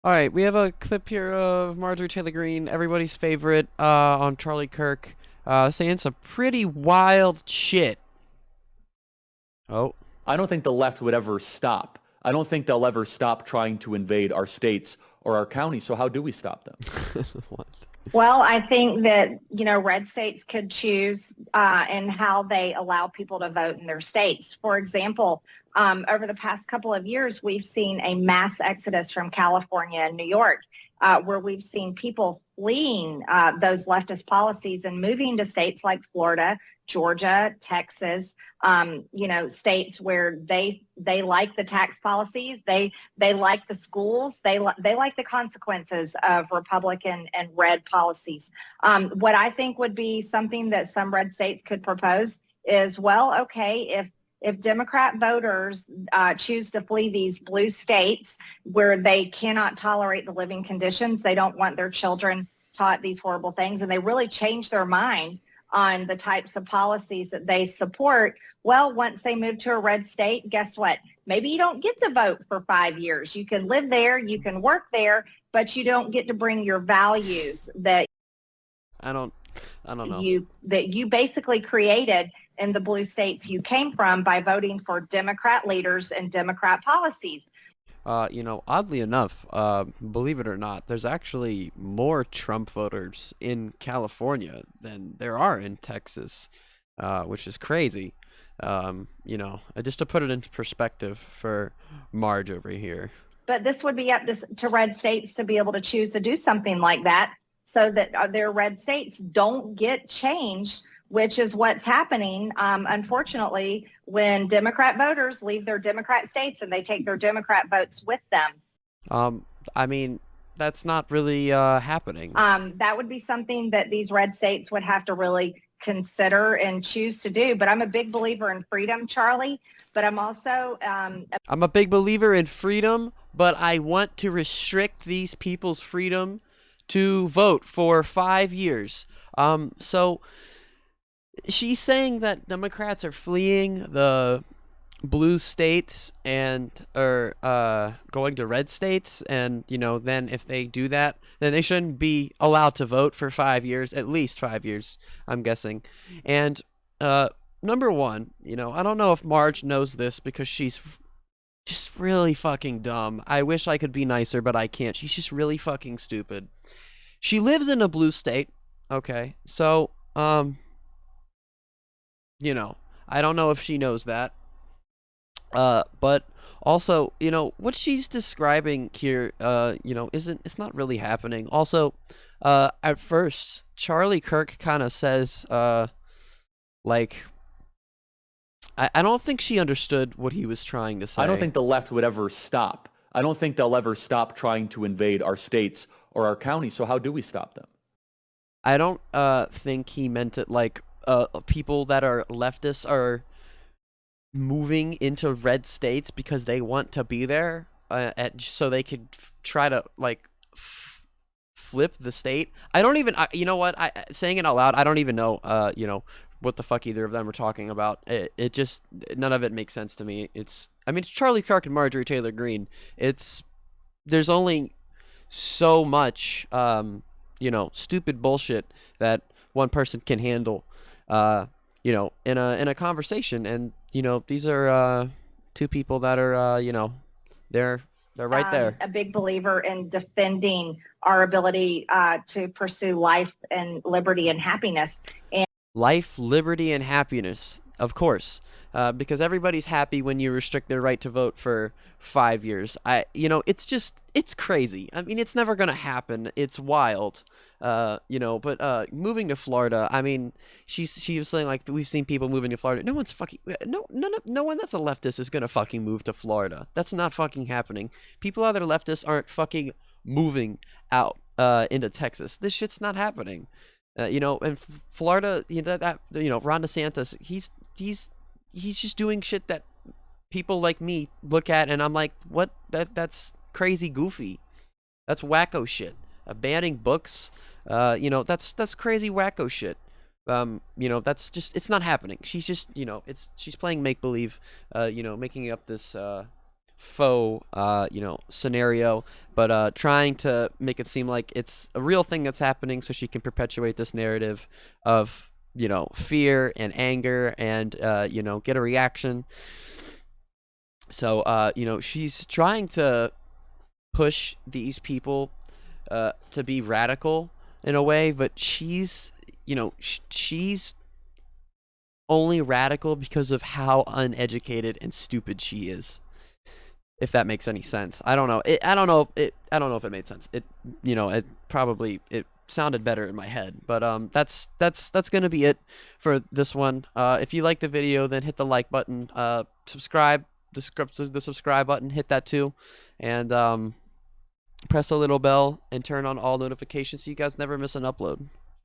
All right, we have a clip here of Marjorie Taylor Greene, everybody's favorite, on Charlie Kirk, saying some pretty wild shit. Oh, I don't think the left would ever stop. I don't think they'll ever stop trying to invade our states or our counties. So how do we stop them? what? Well, I think that, red states could choose in how they allow people to vote in their states. For example, over the past couple of years, we've seen a mass exodus from California and New York, where we've seen people fleeing those leftist policies and moving to states like Florida, Georgia, Texas, states where they like the tax policies, they like the schools, they like the consequences of Republican and red policies. What I think would be something that some red states could propose is, well, okay, if Democrat voters choose to flee these blue states where they cannot tolerate the living conditions, they don't want their children taught these horrible things, and they really change their mind on the types of policies that they support, well, once they move to a red state, guess what? Maybe you don't get to vote for 5 years. You can live there, you can work there, but you don't get to bring your values that I don't know. you basically created in the blue states you came from by voting for Democrat leaders and Democrat policies. Oddly enough, believe it or not, there's actually more Trump voters in California than there are in Texas, which is crazy. Just to put it into perspective for Marge over here. But this would be up to red states to be able to choose to do something like that so that their red states don't get changed, which is what's happening, unfortunately, when Democrat voters leave their Democrat states and they take their Democrat votes with them. I mean, that's not really happening. That would be something that these red states would have to really consider and choose to do. But I'm a big believer in freedom, Charlie. But I'm also I'm a big believer in freedom, but I want to restrict these people's freedom to vote for 5 years. So she's saying that Democrats are fleeing the blue states and are going to red states, and then if they do that, then they shouldn't be allowed to vote for 5 years, at least 5 years, I'm guessing. And number one, I don't know if Marge knows this because she's just really fucking dumb. I wish I could be nicer, but I can't. She's just really fucking stupid. She lives in a blue state. Okay, so I don't know if she knows that. But also, what she's describing here, it's not really happening. Also, at first, Charlie Kirk kind of says, like, I don't think she understood what he was trying to say. I don't think the left would ever stop. I don't think they'll ever stop trying to invade our states or our counties. So how do we stop them? I don't think he meant it like people that are leftists are moving into red states because they want to be there, so they could try to like flip the state. I don't even. You know what? Saying it out loud, I don't even know. What the fuck either of them are talking about. It just none of it makes sense to me. It's Charlie Kirk and Marjorie Taylor Greene. There's only so much stupid bullshit that one person can handle. In a conversation, and these are two people that are they're right there. A big believer in defending our ability to pursue life and liberty and happiness. And Life, liberty, and happiness, of course, because everybody's happy when you restrict their right to vote for 5 years. It's crazy. I mean, it's never gonna happen. It's wild. But moving to Florida, she was saying, like, we've seen people moving to Florida. No one's fucking no one that's a leftist is gonna fucking move to Florida. That's not fucking happening. People that are leftists aren't fucking moving out into Texas. This shit's not happening. And Florida, Ron DeSantis, he's just doing shit that people like me look at and I'm like, what? That's crazy goofy. That's wacko shit. Banning books, that's crazy wacko shit. That's just, it's not happening. She's just, she's playing make believe, making up this faux, scenario, but trying to make it seem like it's a real thing that's happening, so she can perpetuate this narrative of fear and anger and get a reaction. So she's trying to push these people to be radical in a way, but she's only radical because of how uneducated and stupid she is. If that makes any sense, I don't know. I don't know. I don't know if it made sense. It sounded better in my head, but that's gonna be it for this one. If you like the video, then hit the like button. Subscribe. The subscribe button. Hit that too, and press the little bell and turn on all notifications so you guys never miss an upload.